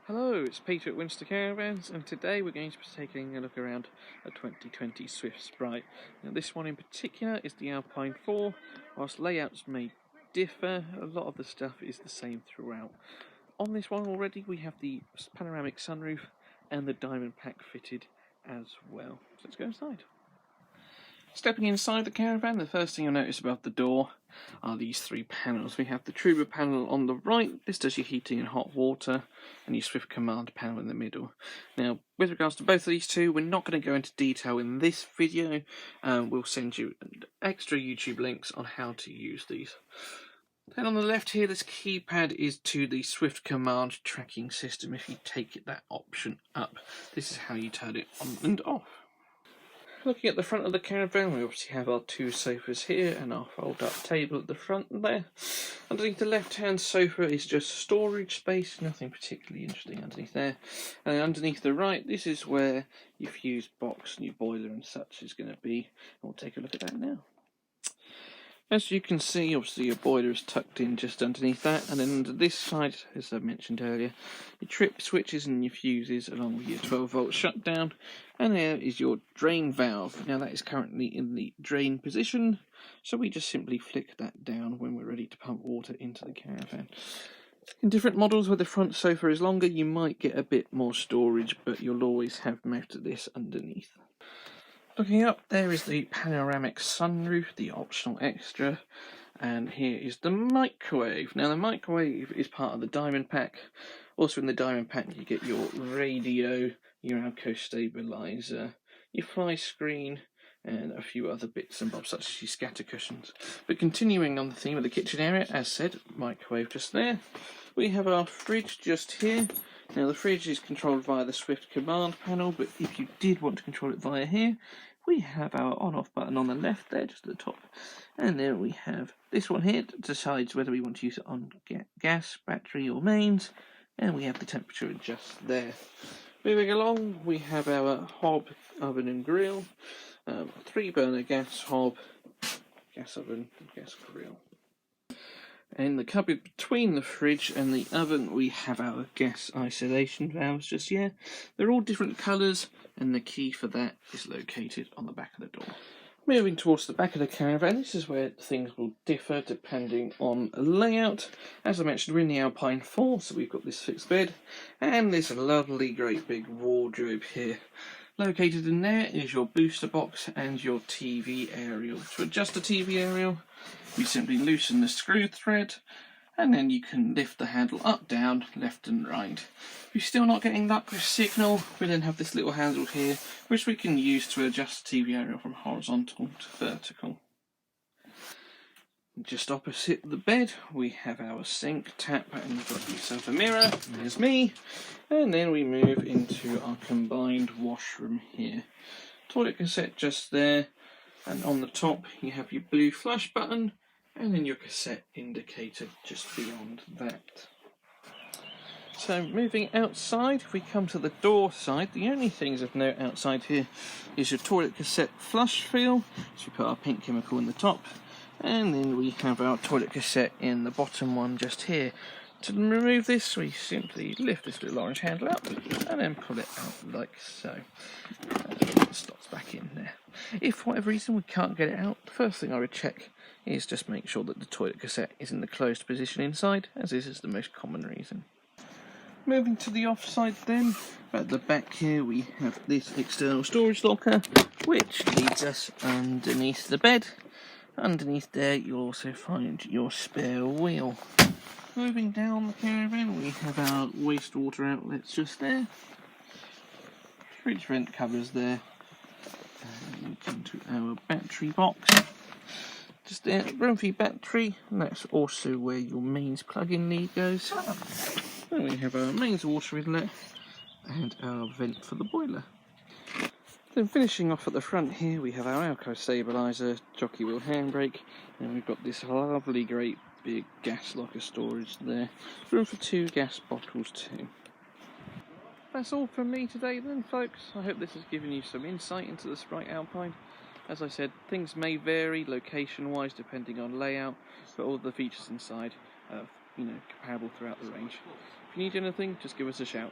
Hello, it's Peter at Winster Caravans, and today we're going to be taking a look around a 2020 Swift Sprite. Now this one in particular is the Alpine 4. Whilst layouts may differ, a lot of the stuff is the same throughout. On this one already we have the panoramic sunroof and the diamond pack fitted as well. So let's go inside. Stepping inside the caravan, the first thing you'll notice above the door are these three panels. We have the Trooper panel on the right. This does your heating and hot water, and your Swift Command panel in the middle. Now, with regards to both of these two, we're not going to go into detail in this video. We'll send you extra YouTube links on how to use these. Then on the left here, this keypad is to the Swift Command tracking system. If you take that option up, this is how you turn it on and off. Looking at the front of the caravan, we obviously have our two sofas here and our fold-up table at the front there. Underneath the left-hand sofa is just storage space, nothing particularly interesting underneath there. And underneath the right, this is where your fuse box and your boiler and such is going to be. And we'll take a look at that now. As you can see, obviously your boiler is tucked in just underneath that, and then under this side, as I mentioned earlier, your trip switches and your fuses along with your 12-volt shutdown, and there is your drain valve. Now that is currently in the drain position, so we just simply flick that down when we're ready to pump water into the caravan. In different models where the front sofa is longer, you might get a bit more storage, but you'll always have most of this underneath. Looking up, there is the panoramic sunroof, the optional extra, and here is the microwave. Now the microwave is part of the diamond pack. Also in the diamond pack you get your radio, your alco stabilizer, your fly screen, and a few other bits and bobs such as your scatter cushions. But continuing on the theme of the kitchen area, as said, microwave just there. We have our fridge just here. Now the fridge is controlled via the Swift Command panel, but if you did want to control it via here, we have our on-off button on the left there, just at the top. And then we have this one here that decides whether we want to use it on gas, battery or mains. And we have the temperature adjust there. Moving along, we have our hob, oven and grill. 3-burner gas hob, gas oven and gas grill. In the cupboard between the fridge and the oven, we have our gas isolation valves just here. They're all different colours, and the key for that is located on the back of the door. Moving towards the back of the caravan, this is where things will differ depending on layout. As I mentioned, we're in the Alpine 4, so we've got this fixed bed, and this lovely great big wardrobe here. Located in there is your booster box and your TV aerial. To adjust the TV aerial, you simply loosen the screw thread, and then you can lift the handle up, down, left and right. If you're still not getting that signal, we then have this little handle here, which we can use to adjust the TV aerial from horizontal to vertical. Just opposite the bed, we have our sink, tap, and you've got yourself a mirror, there's me, and then we move into our combined washroom here. Toilet cassette just there, and on the top you have your blue flush button, and then your cassette indicator just beyond that. So moving outside, if we come to the door side, the only things of note outside here is your toilet cassette flush feel, so we put our pink chemical in the top, and then we have our toilet cassette in the bottom one just here. To remove this, we simply lift this little orange handle up and then pull it out like so. It slots back in there. If for whatever reason we can't get it out, the first thing I would check is just make sure that the toilet cassette is in the closed position inside, as this is the most common reason. Moving to the offside then, at the back here we have this external storage locker, which leads us underneath the bed. Underneath there you'll also find your spare wheel. Moving down the caravan, we have our wastewater outlets just there. Fridge vent covers there. And we come to our battery box. Just there, room for your battery, and that's also where your mains plug-in lead goes. Then we have our mains water inlet and our vent for the boiler. Then finishing off at the front here, we have our alco stabilizer, jockey wheel handbrake, and we've got this lovely great big gas locker storage there. Room for 2 gas bottles too. That's all from me today then, folks. I hope this has given you some insight into the Sprite Alpine. As I said, things may vary location wise depending on layout, but all the features inside are comparable throughout the range. If If you need anything, just give us a shout.